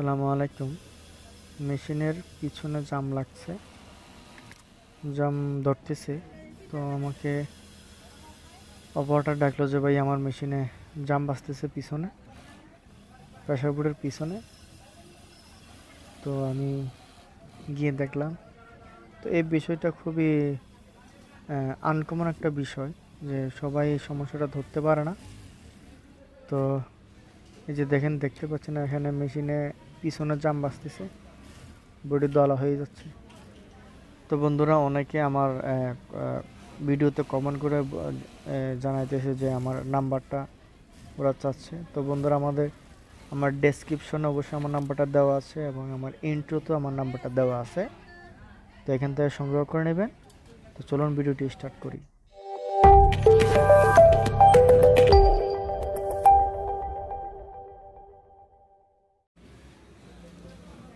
আসসালামু আলাইকুম। মেশিনের পিছনে জাম লাগছে, জাম ধরতেছে। তো আমাকে অপারেটর ডাকলো যে ভাই আমার মেশিনে জাম বাজতেছে পিছনে, প্রেসার বোর্ডের পিছনে। তো আমি গিয়ে দেখলাম। তো এই বিষয়টা খুবই আনকমন একটা বিষয়, যে সবাই এই সমস্যাটা ধরতে পারে না। তো এই যে দেখতে পাচ্ছেন এখানে মেশিনে পিছনে জাম বাজতেছে, বডি দলা হয়ে যাচ্ছে। তো বন্ধুরা অনেকে আমার ভিডিওতে কমেন্ট করে জানাইতেছে যে আমার নাম্বারটা ওরা চাচ্ছে। তো বন্ধুরা আমার ডেসক্রিপশনে অবশ্যই আমার নাম্বারটা দেওয়া আছে এবং আমার ইন্ট্রোতেও আমার নাম্বারটা দেওয়া আছে। তো এখান থেকে সংগ্রহ করে নেবেন। তো চলুন ভিডিওটি স্টার্ট করি।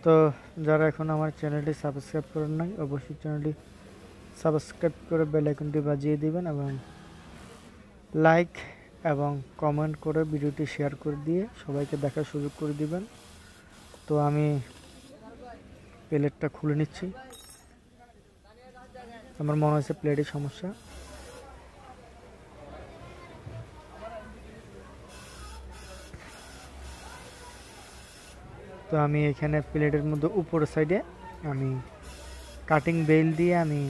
তো যারা এখন আমার চ্যানেলটি সাবস্ক্রাইব করেন নাই, অবশ্যই চ্যানেলটি সাবস্ক্রাইব করে বেল আইকনটি বাজিয়ে দিবেন এবং লাইক এবং কমেন্ট করে ভিডিওটি শেয়ার করে দিয়ে সবাইকে দেখার সুযোগ করে দিবেন। তো আমি প্লেটটা খুলে নিচ্ছি। আমার মনে হয়েছে প্লেটের সমস্যা। তো আমি এখানে প্লেটের মধ্যে উপরের সাইডে আমি কাটিং বেল দিয়ে আমি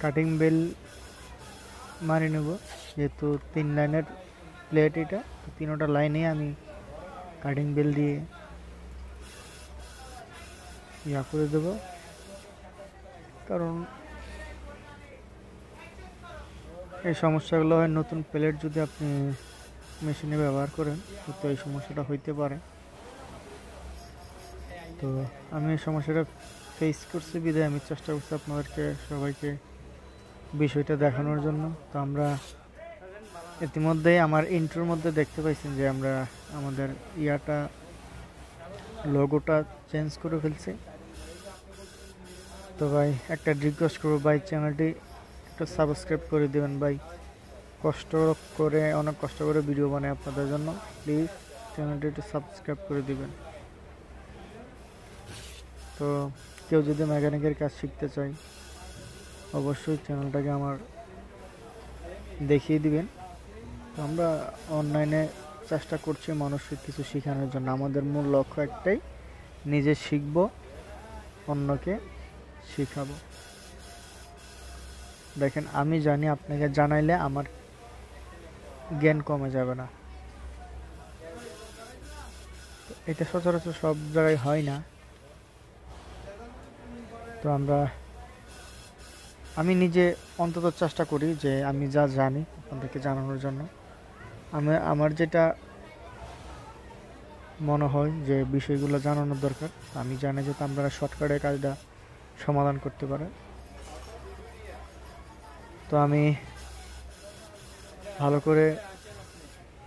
কাটিং বেল মারি নেব, যেহেতু 3 লাইনের প্লেট এটা। তো 3টা লাইনে আমি কাটিং বেল দিয়ে ইয়া করে দেব, কারণ এই সমস্যাগুলো হয় নতুন প্লেট যদি আপনি মেশিনে ব্যবহার করেন, তো এই সমস্যাটা হইতে পারে। তো আমি এই সমস্যাটা ফেস করছি বিধায় আমি চেষ্টা করছি আপনাদেরকে সবাইকে বিষয়টা দেখানোর জন্য। তো আমরা ইতিমধ্যেই আমার ইন্ট্রোর মধ্যে দেখতে পাইছেন যে আমরা আমাদের লোগোটা চেঞ্জ করে ফেলছি। তো ভাই একটা রিকোয়েস্ট করবো, ভাই চ্যানেলটি একটু সাবস্ক্রাইব করে দেবেন ভাই। অনেক কষ্ট করে ভিডিও বানাই আপনাদের জন্য। প্লিজ চ্যানেলটি একটু সাবস্ক্রাইব করে দিবেন। তো কেউ যদি মেকানিকের কাজ শিখতে চায়, অবশ্যই চ্যানেলটাকে আমার দেখিয়ে দিবেন। তো আমরা অনলাইনে চেষ্টা করছি মানুষকে কিছু শেখানোর জন্য। আমাদের মূল লক্ষ্য একটাই, নিজে শিখব, অন্যকে শিখাবো। দেখেন, আমি জানি, আপনাকে জানাইলে আমার জ্ঞান কমে যাবে না। এটা সচরাচর সব জায়গায় হয় না। তো আমি নিজে অন্তত চেষ্টা করি যে আমি যা জানি আপনাদেরকে জানানোর জন্য। আমার যেটা মনে হয় যে বিষয়গুলো জানানোর দরকার, আমি জানি যে আপনারা শর্টকাটে কাজটা সমাধান করতে পারে। তো আমি ভালো করে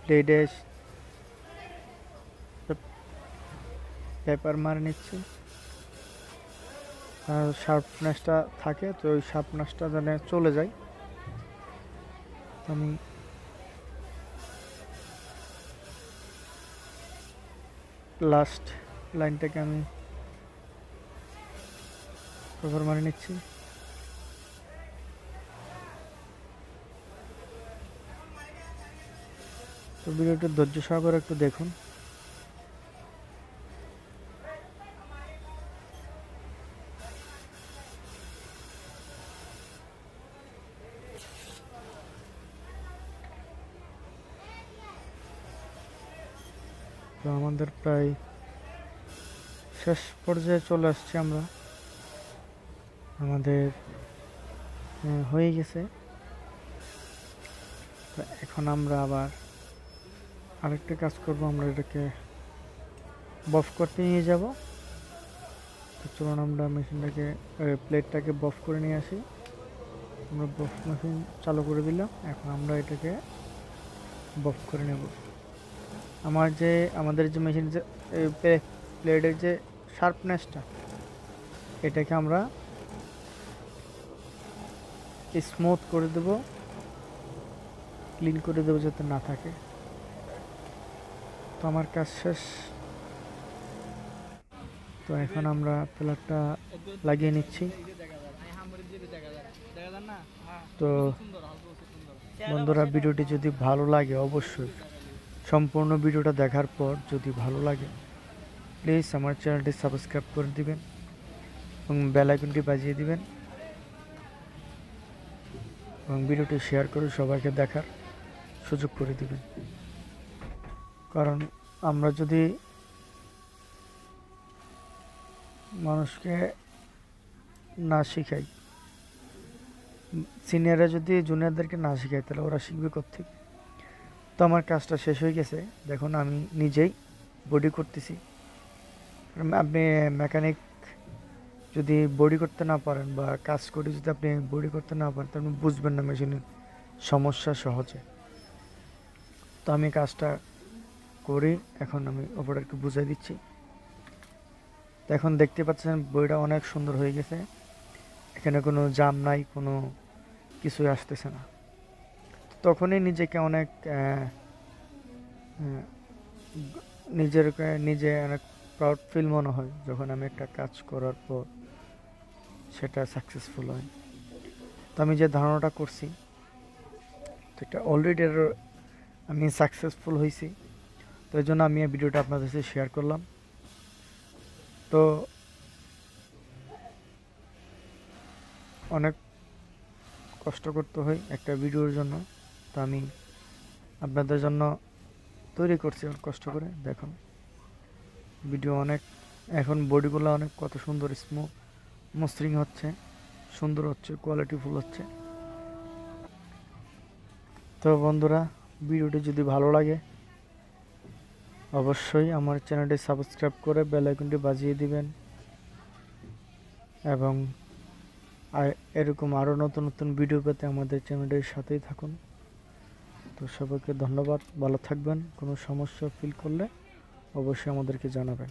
প্লেটে পেপার মারে নিচ্ছি, শার্পনেসটা থাকে, তো ওই শার্পনেসটা যেন চলে যায়। আমি লাস্ট লাইনটাকে আমি পেপার মারে নিচ্ছি। তো ভিডিওটি ধৈর্য সহকারে একটু দেখুন। তো আমাদের প্রায় শেষ পর্যায়ে চলে আসছি আমরা। আমাদের হয়ে গেছে। তো এখন আমরা আবার আরেকটা কাজ করব, আমরা এটাকে বফ করতে নিয়ে যাব। তো চলুন আমরা প্লেটটাকে বফ করে নিয়ে আসি। আমরা বফ মেশিন চালু করে দিলাম। এখন আমরা এটাকে বফ করে নেব। আমাদের যে মেশিন যে প্লেটের যে শার্পনেসটা, এটাকে আমরা স্মুথ করে দেব ক্লিন করে দেবো যাতে না থাকে। তো আমার কাজ শেষ। তো এখন আমরা পিলারটা লাগিয়ে নিচ্ছি। তো বন্ধুরা, ভিডিওটি যদি ভালো লাগে অবশ্যই সম্পূর্ণ ভিডিওটা দেখার পর যদি ভালো লাগে প্লিজ আমার চ্যানেলটি সাবস্ক্রাইব করে দিবেন এবং বেল আইকনটি বাজিয়ে দিবেন এবং ভিডিওটি শেয়ার করে সবাইকে দেখার সুযোগ করে দিবেন। কারণ আমরা যদি মানুষকে না শিখাই, সিনিয়ররা যদি জুনিয়রদেরকে না শেখায় তাহলে ওরা শিখবে কোত্থেকে? তো আমার কাজটা শেষ হয়ে গেছে। দেখুন আমি নিজেই বডি করতেছি। আপনি মেকানিক যদি বডি করতে না পারেন বা কাজ করে যদি আপনি বডি করতে না পারেন তাহলে বুঝবেন না মেশিনের সমস্যা সহজে। তো আমি কাজটা করি, এখন আমি অপারেটরকে বুঝাই দিচ্ছি। তো এখন দেখতে পাচ্ছেন বইটা অনেক সুন্দর হয়ে গেছে, এখানে কোনো জাম নাই, কোনো কিছুই আসতেছে না। তখনই নিজেকে অনেক নিজে অনেক প্রাউড ফিল মনে হয় যখন আমি একটা কাজ করার পর সেটা সাকসেসফুল হয়। তো আমি যে ধারণাটা করছি সেটা অলরেডি আমি সাকসেসফুল হয়েছি। তো এই জন্য আমি এই ভিডিওটা আপনাদের সাথে শেয়ার করলাম। তো অনেক কষ্ট করতে হয় একটা ভিডিওর জন্য, তো আমি আপনাদের জন্য তৈরি করছি অনেক কষ্ট করে। দেখুন ভিডিও অনেক, এখন বডিগুলো অনেক কত সুন্দর মসৃণ হচ্ছে, সুন্দর হচ্ছে, কোয়ালিটিফুল হচ্ছে। তো বন্ধুরা, ভিডিওটি যদি ভালো লাগে অবশ্যই আমার চ্যানেলটি সাবস্ক্রাইব করে বেল আইকনটি বাজিয়ে দিবেন এবং এরকম আরও নতুন নতুন ভিডিও পেতে আমাদের চ্যানেলটির সাথেই থাকুন। তো সবাইকে ধন্যবাদ, ভালো থাকবেন। কোনো সমস্যা ফিল করলে অবশ্যই আমাদেরকে জানাবেন।